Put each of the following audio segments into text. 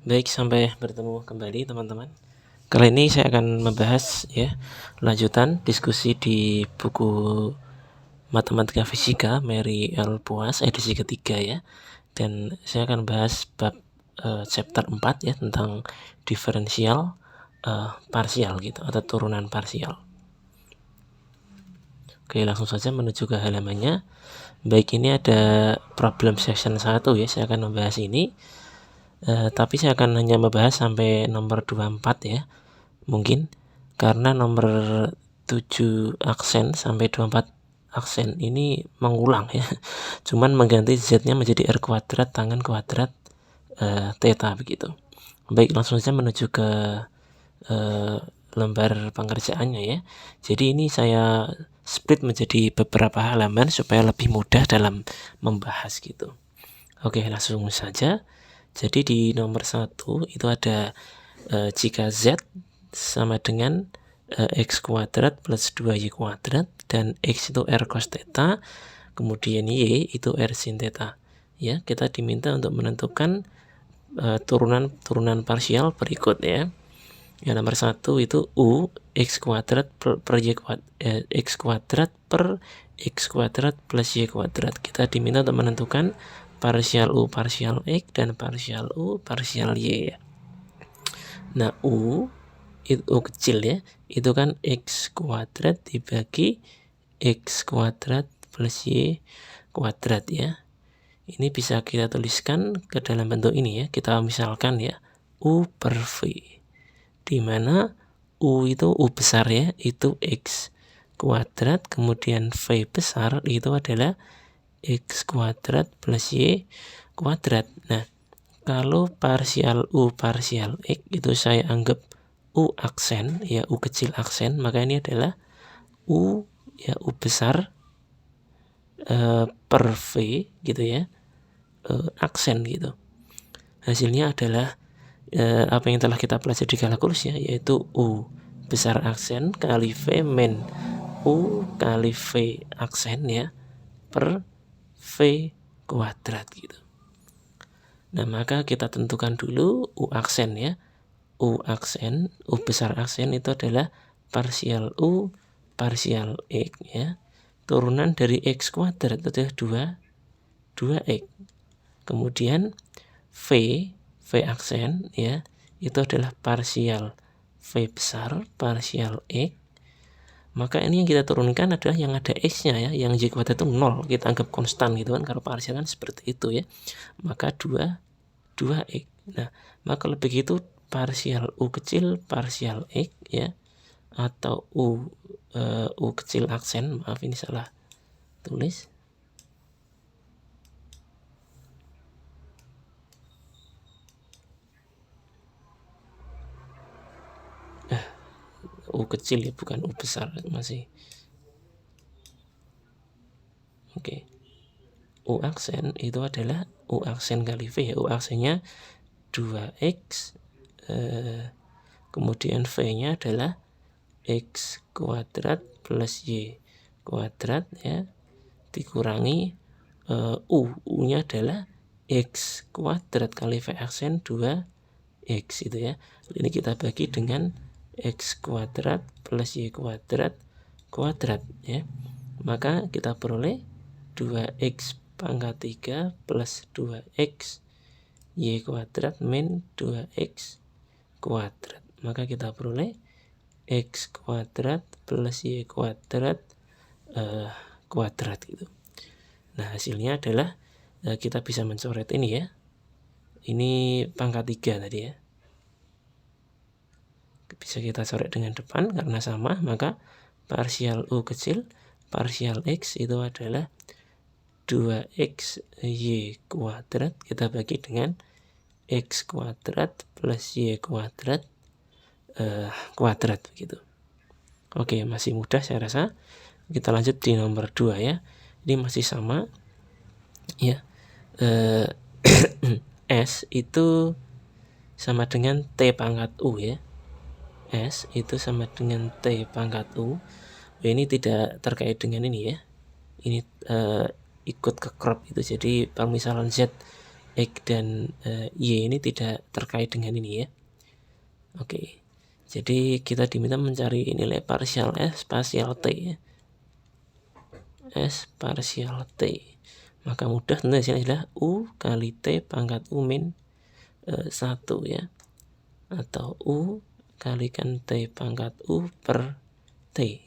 Baik, sampai bertemu kembali teman-teman. Kali ini saya akan membahas lanjutan diskusi di buku Matematika Fisika Mary L. Boas edisi ketiga ya. Dan saya akan bahas bab chapter 4 ya, tentang diferensial parsial gitu, atau turunan parsial. Oke, langsung saja menuju ke halamannya. Baik, ini ada problem section 1 ya. Saya akan membahas ini. Tapi saya akan hanya membahas sampai nomor 24 ya, mungkin karena nomor 7 aksen sampai 24 aksen ini mengulang ya, cuman mengganti z-nya menjadi r kuadrat tangen kuadrat theta begitu. Baik, langsung saja menuju ke lembar pengerjaannya ya. Jadi ini saya split menjadi beberapa halaman supaya lebih mudah dalam membahas gitu. Oke, langsung saja. Jadi di nomor 1 itu ada jika z sama dengan x kuadrat plus 2y kuadrat dan x itu r cos theta, kemudian y itu r sin theta. Ya, kita diminta untuk menentukan turunan parsial berikut ya. Yang nomor 1 itu u x kuadrat per y kuadrat x kuadrat per x kuadrat plus y kuadrat. Kita diminta untuk menentukan parsial u parsial x dan parsial u parsial y ya. Nah, u kecil ya, itu kan x kuadrat dibagi x kuadrat plus y kuadrat ya. Ini bisa kita tuliskan ke dalam bentuk ini ya. Kita misalkan ya, u per v, di mana u itu u besar ya, itu x kuadrat, kemudian v besar itu adalah x kuadrat plus y kuadrat. Nah, kalau parsial u parsial x itu saya anggap u aksen ya, u kecil aksen, maka ini adalah u ya, u besar per v gitu ya, aksen gitu. Hasilnya adalah apa yang telah kita pelajari di kalkulus ya, yaitu u besar aksen kali v min u kali v aksen ya, per v kuadrat gitu. Nah, maka kita tentukan dulu u aksen ya. U aksen, u besar aksen itu adalah parsial u parsial x ya. Turunan dari x kuadrat itu adalah 2x. Kemudian v aksen ya, itu adalah parsial v besar parsial x. Maka ini yang kita turunkan adalah yang ada x-nya ya, yang y kuadrat itu 0, kita anggap konstan gitu kan, kalau parsial kan seperti itu ya. Maka 2x. Nah, maka kalau begitu parsial u kecil parsial x ya, atau u kecil aksen, maaf ini salah tulis. U kecil ya, bukan u besar masih. Oke. U aksen itu adalah u aksen kali v ya. U aksennya 2x, kemudian v-nya adalah x kuadrat plus y kuadrat ya, dikurangi u-nya adalah x kuadrat kali v aksen 2x itu ya. Ini kita bagi dengan x kuadrat plus y kuadrat kuadrat ya. Maka kita peroleh 2x pangkat 3 plus 2x y kuadrat min 2x kuadrat. Maka kita peroleh x kuadrat plus y kuadrat kuadrat gitu. Nah, hasilnya adalah kita bisa mencoret ini ya. Ini pangkat 3 tadi ya. Bisa kita coret dengan depan karena sama, maka parsial u kecil parsial x itu adalah 2x y kuadrat kita bagi dengan x kuadrat plus y kuadrat kuadrat begitu. Oke, masih mudah saya rasa. Kita lanjut di nomor 2 ya. Ini masih sama ya. S itu sama dengan T pangkat U ya. S itu sama dengan T pangkat U. Ini tidak terkait dengan ini ya. Ini ikut ke crop itu, jadi permisalan Z X dan Y ini tidak terkait dengan ini ya. Oke, jadi kita diminta mencari nilai parsial S parsial T ya. S parsial T, maka mudah tentu hasilnya adalah U kali T pangkat U min 1 ya, atau U kalikan T pangkat U per T.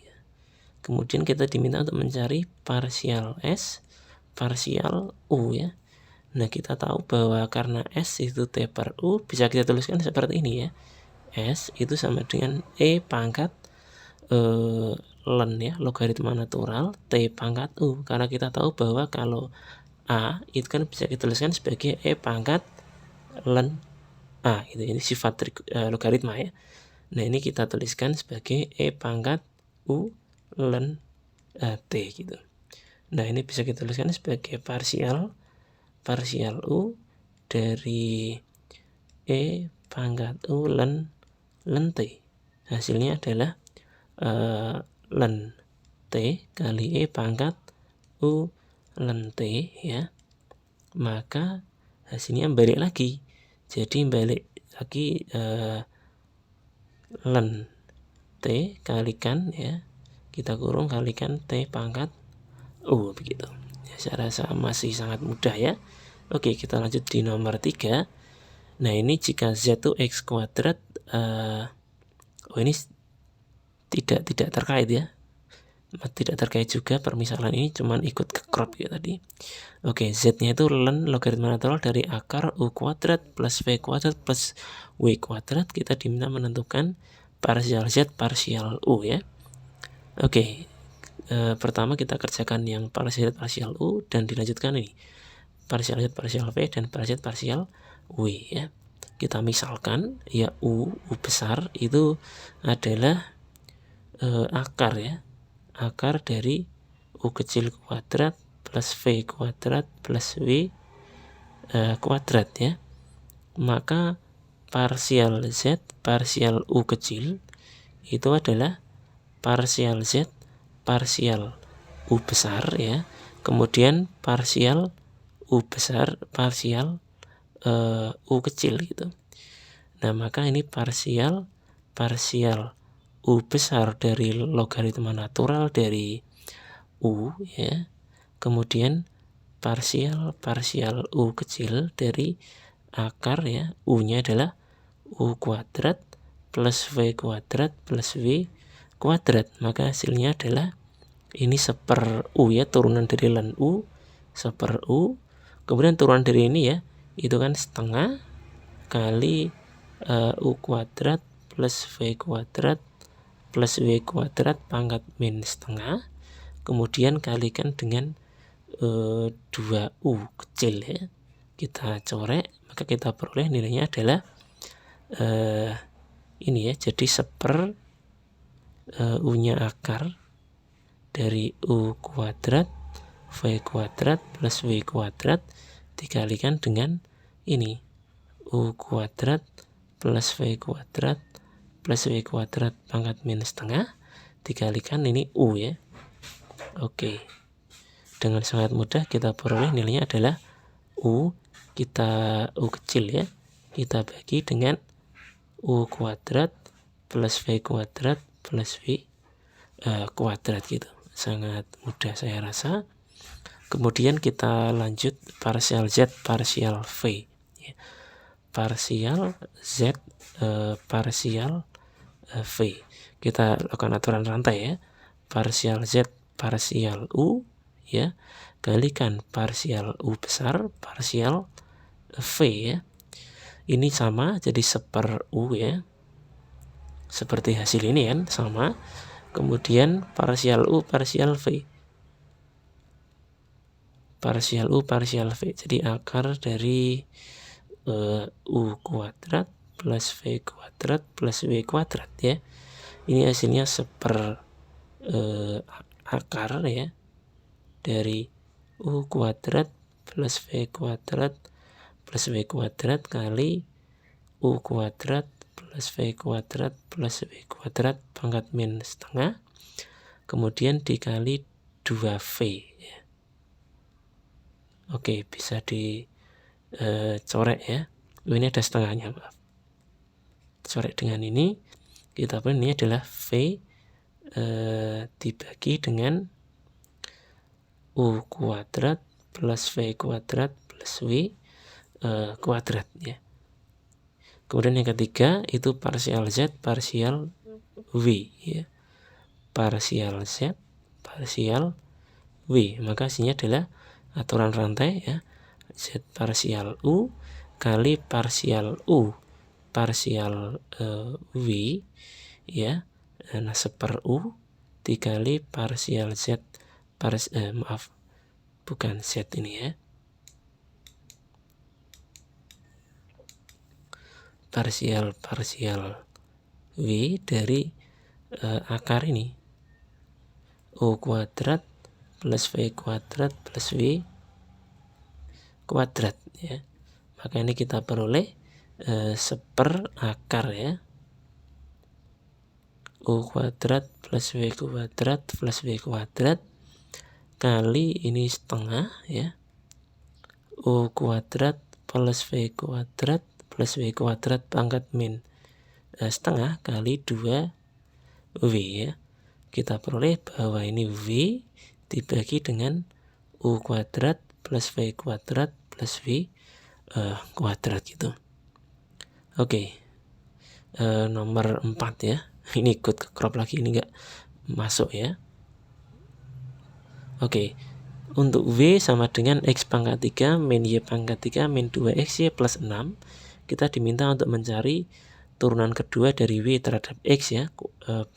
Kemudian kita diminta untuk mencari parsial S parsial U ya. Nah, kita tahu bahwa karena S itu T per U, bisa kita tuliskan seperti ini ya. S itu sama dengan E pangkat ln ya, logaritma natural T pangkat U. Karena kita tahu bahwa kalau A itu kan bisa kita tuliskan sebagai E pangkat ln A gitu. Ini sifat logaritma ya. Nah, ini kita tuliskan sebagai E pangkat U ln T gitu. Nah, ini bisa kita tuliskan sebagai parsial U dari E pangkat U ln T. Hasilnya adalah ln T kali E pangkat U ln T ya. Maka hasilnya balik lagi. Jadi balik lagi ln T kalikan ya, kita kurung kalikan T pangkat U begitu. Ya, saya rasa masih sangat mudah ya. Oke, kita lanjut di nomor 3. Nah, ini jika Z itu X kuadrat, ini tidak terkait ya. Tidak terkait juga permisalan ini, cuman ikut ke crop ya tadi. Oke, Z-nya itu ln logaritma natural dari akar U kuadrat plus V kuadrat plus W kuadrat. Kita diminta menentukan parsial Z parsial U ya. Oke, pertama kita kerjakan yang parsial U dan dilanjutkan ini parsial Z parsial V dan parsial Z parsial W ya. Kita misalkan ya U besar itu adalah akar ya, akar dari U kecil kuadrat plus V kuadrat plus W kuadrat ya. Maka parsial Z parsial U kecil itu adalah parsial Z parsial U besar ya, kemudian parsial U besar parsial U kecil gitu. Nah, maka ini parsial U besar dari logaritma natural dari U ya, kemudian parsial U kecil dari akar ya, U-nya adalah U kuadrat plus V kuadrat plus W kuadrat. Maka hasilnya adalah ini seper U ya, turunan dari ln U seper U, kemudian turunan dari ini ya, itu kan setengah kali U kuadrat plus V kuadrat plus W kuadrat pangkat min setengah, kemudian kalikan dengan 2U kecil ya, kita corek, maka kita peroleh nilainya adalah ini ya, jadi seper U-nya akar dari U kuadrat V kuadrat plus W kuadrat dikalikan dengan ini U kuadrat plus V kuadrat plus W kuadrat pangkat min setengah dikalikan ini U ya. Oke, dengan sangat mudah kita peroleh nilainya adalah U, kita U kecil ya, kita bagi dengan U kuadrat plus V kuadrat plus W kuadrat gitu. Sangat mudah saya rasa. Kemudian kita lanjut parsial Z parsial V ya. Parsial Z parsial V, kita lakukan aturan rantai ya. Parsial Z parsial U ya, kalikan parsial U besar parsial V ya. Ini sama, jadi seper U ya, seperti hasil ini kan sama. Kemudian parsial U parsial V, parsial U parsial V, jadi akar dari U kuadrat plus V kuadrat plus W kuadrat ya. Ini hasilnya seper akar ya dari U kuadrat plus V kuadrat plus W kuadrat kali U kuadrat plus V kuadrat plus W kuadrat pangkat min setengah, kemudian dikali 2V ya. Oke, bisa corek ya. Ini ada setengahnya, maaf. Corek dengan ini, kita pun ini adalah V dibagi dengan U kuadrat plus V kuadrat plus W kuadrat ya. Kemudian yang ketiga itu parsial Z, parsial W ya. Parsial Z, parsial W. Maka hasilnya adalah aturan rantai ya. Z parsial U kali parsial U parsial W ya. Nah, seper U dikali parsial Z maaf, bukan Z ini ya. Parsial W dari akar ini U kuadrat plus V kuadrat plus W kuadrat ya. Maka ini kita peroleh seper akar ya, U kuadrat plus W kuadrat plus W kuadrat kali ini setengah ya, U kuadrat plus V kuadrat plus W kuadrat pangkat min setengah kali 2W ya. Kita peroleh bahwa ini W dibagi dengan U kuadrat plus V kuadrat plus W kuadrat gitu. Oke. Nomor 4 ya. Ini ikut ke crop lagi, ini enggak masuk ya. Oke. Untuk W sama dengan X pangkat 3 min Y pangkat 3 min 2XY plus 6. Kita diminta untuk mencari turunan kedua dari W terhadap X ya,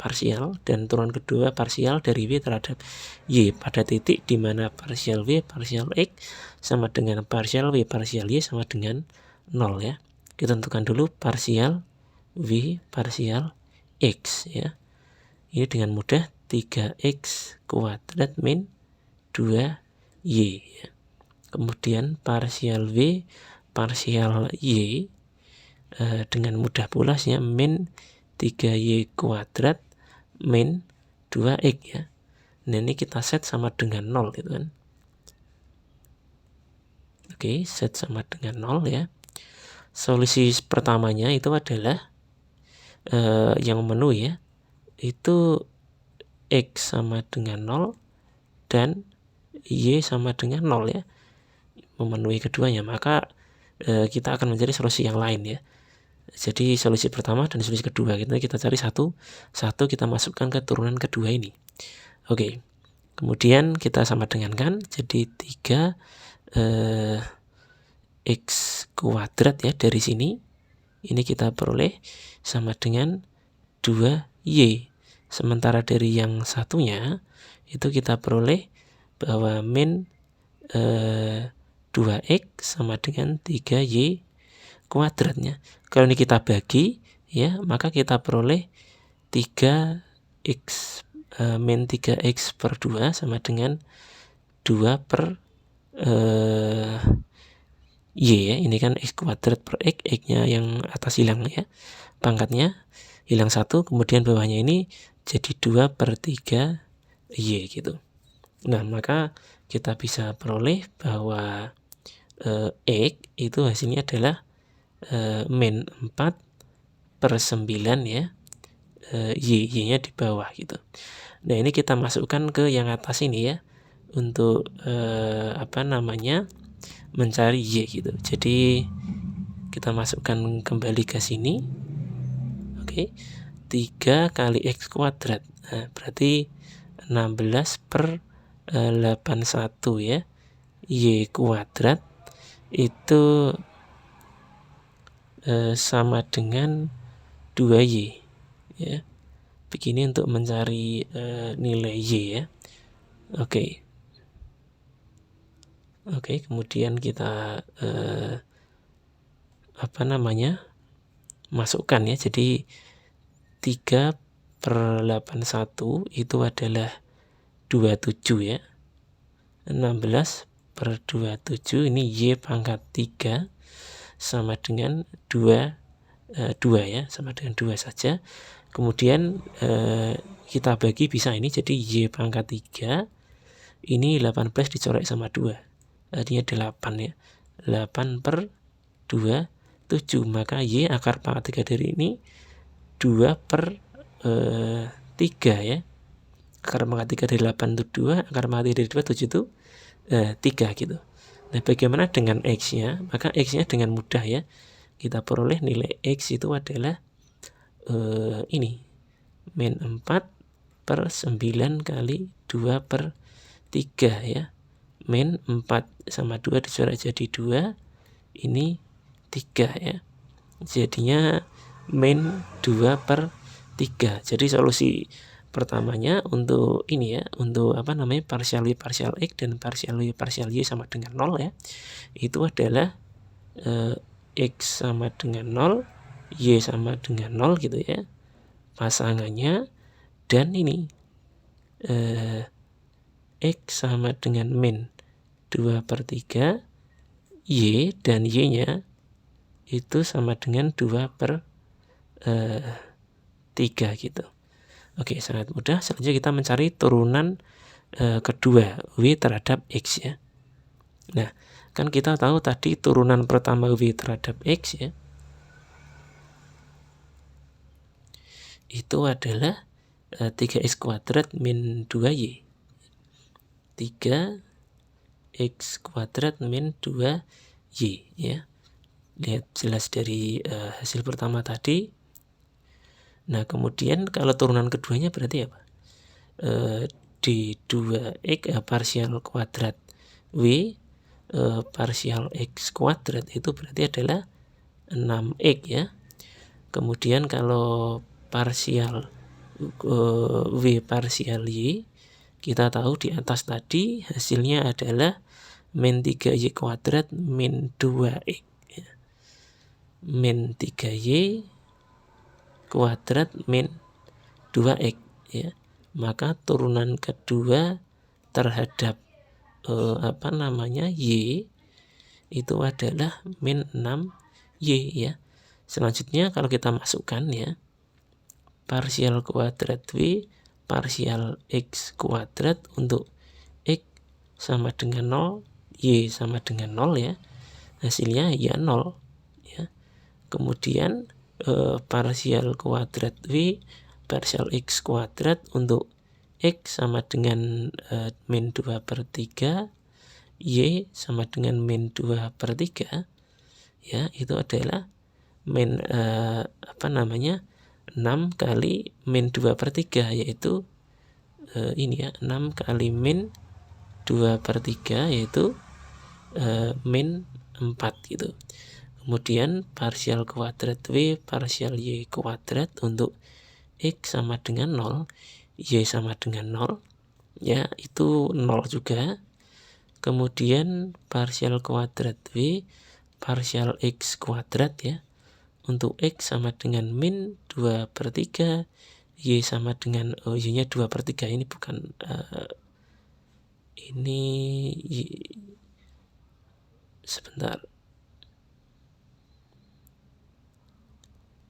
parsial, dan turunan kedua parsial dari W terhadap Y pada titik di mana parsial W parsial X sama dengan parsial W parsial Y sama dengan 0 ya. Kita tentukan dulu parsial W parsial X ya. Ini dengan mudah 3X kuadrat min 2Y ya. Kemudian parsial W parsial Y dengan mudah pula ya, min 3Y kuadrat min 2X ya. Nah, ini kita set sama dengan 0 gitu kan. Oke, set sama dengan 0 ya. Solusi pertamanya itu adalah yang memenuhi ya, itu X sama dengan 0 dan Y sama dengan 0 ya, memenuhi keduanya. Maka kita akan mencari solusi yang lain ya. Jadi solusi pertama dan solusi kedua kita cari satu kita masukkan ke turunan kedua ini. Oke. Kemudian kita sama dengankan jadi 3 X kuadrat ya dari sini. Ini kita peroleh sama dengan 2Y. Sementara dari yang satunya itu kita peroleh bahwa min 2X sama dengan 3Y kuadratnya. Kalau ini kita bagi ya, maka kita peroleh 3X min 3X per 2 sama dengan 2 per Y ya. Ini kan X kuadrat per X, X-nya yang atas hilang ya, pangkatnya hilang 1, kemudian bawahnya ini jadi 2 per 3 Y gitu. Nah, maka kita bisa peroleh bahwa X itu hasilnya adalah min 4 per 9 ya, Y-nya di bawah gitu. Nah, ini kita masukkan ke yang atas ini ya, untuk mencari Y gitu. Jadi kita masukkan kembali ke sini. Oke. 3 kali X kuadrat. Nah, berarti 16 per 81 ya. Y kuadrat itu sama dengan 2Y ya. Begini untuk mencari nilai Y ya. Oke, kemudian kita masukkan ya. Jadi 3 per 81 itu adalah 27 ya. 16 per 27 ini Y pangkat 3 sama dengan 2 ya, sama dengan 2 saja. Kemudian kita bagi bisa ini, jadi Y pangkat 3 ini 18 dicorek sama 2, artinya 8 ya. 8/2, 7. Maka Y akar pangkat 3 dari ini 2/3 ya. Akar pangkat 3 dari 8 itu 2, akar pangkat 3 dari 2, 7 itu 3 gitu. Nah, bagaimana dengan X-nya? Maka X-nya dengan mudah ya. Kita peroleh nilai X itu adalah ini. Min 4/9 kali 2/3 ya. Min 4 sama 2 dicoret jadi 2. Ini 3 ya. Jadinya min 2/3. Jadi solusi pertamanya untuk ini ya, untuk partial Y partial X dan partial Y partial Y sama dengan 0 ya. Itu adalah X sama dengan 0, Y sama dengan 0 gitu ya. Pasangannya dan ini X sama dengan min 2/3, Y dan Y-nya itu sama dengan 2/3 gitu. Oke, sangat mudah. Selanjutnya kita mencari turunan kedua W terhadap X ya. Nah, kan kita tahu tadi turunan pertama W terhadap X ya, itu adalah 3x kuadrat min 2y. 3x kuadrat min 2y ya. Lihat jelas dari hasil pertama tadi. Nah, kemudian kalau turunan keduanya berarti apa? Di 2x partial kuadrat W partial x kuadrat itu berarti adalah 6x ya. Kemudian kalau partial W partial Y, kita tahu di atas tadi hasilnya adalah min 3y kuadrat min 2x ya. Min 3y kuadrat min 2x ya. Maka turunan kedua terhadap Y itu adalah min 6y ya. Selanjutnya kalau kita masukkan ya, partial kuadrat W partial x kuadrat untuk x sama dengan 0, y sama dengan 0 ya. Hasilnya ya 0 ya. Kemudian partial kuadrat W partial x kuadrat untuk x sama dengan min 2/3, y sama dengan min 2/3 ya. Itu adalah min 6 kali min 2/3, yaitu ini ya, 6 kali min 2/3 yaitu min 4 gitu. Kemudian partial kuadrat W partial Y kuadrat untuk X sama dengan 0, Y sama dengan 0 ya, itu 0 juga. Kemudian partial kuadrat W partial X kuadrat ya, untuk X sama dengan min 2/3, Y sama dengan Y-nya 2/3. Ini bukan ini sebentar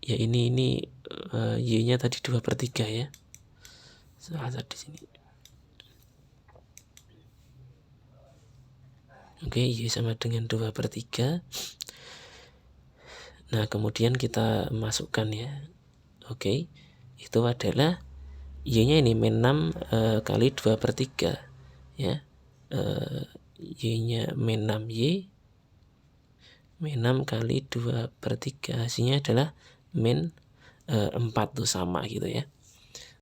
ya, ini Y-nya tadi 2/3 ya, salah di sini. Oke, Y sama dengan 2/3. Nah, kemudian kita masukkan ya. Oke, itu adalah Y-nya ini min 6 kali 2/3 ya. Y-nya min 6y, min 6 kali 2/3, hasilnya adalah min 4 tuh sama gitu ya.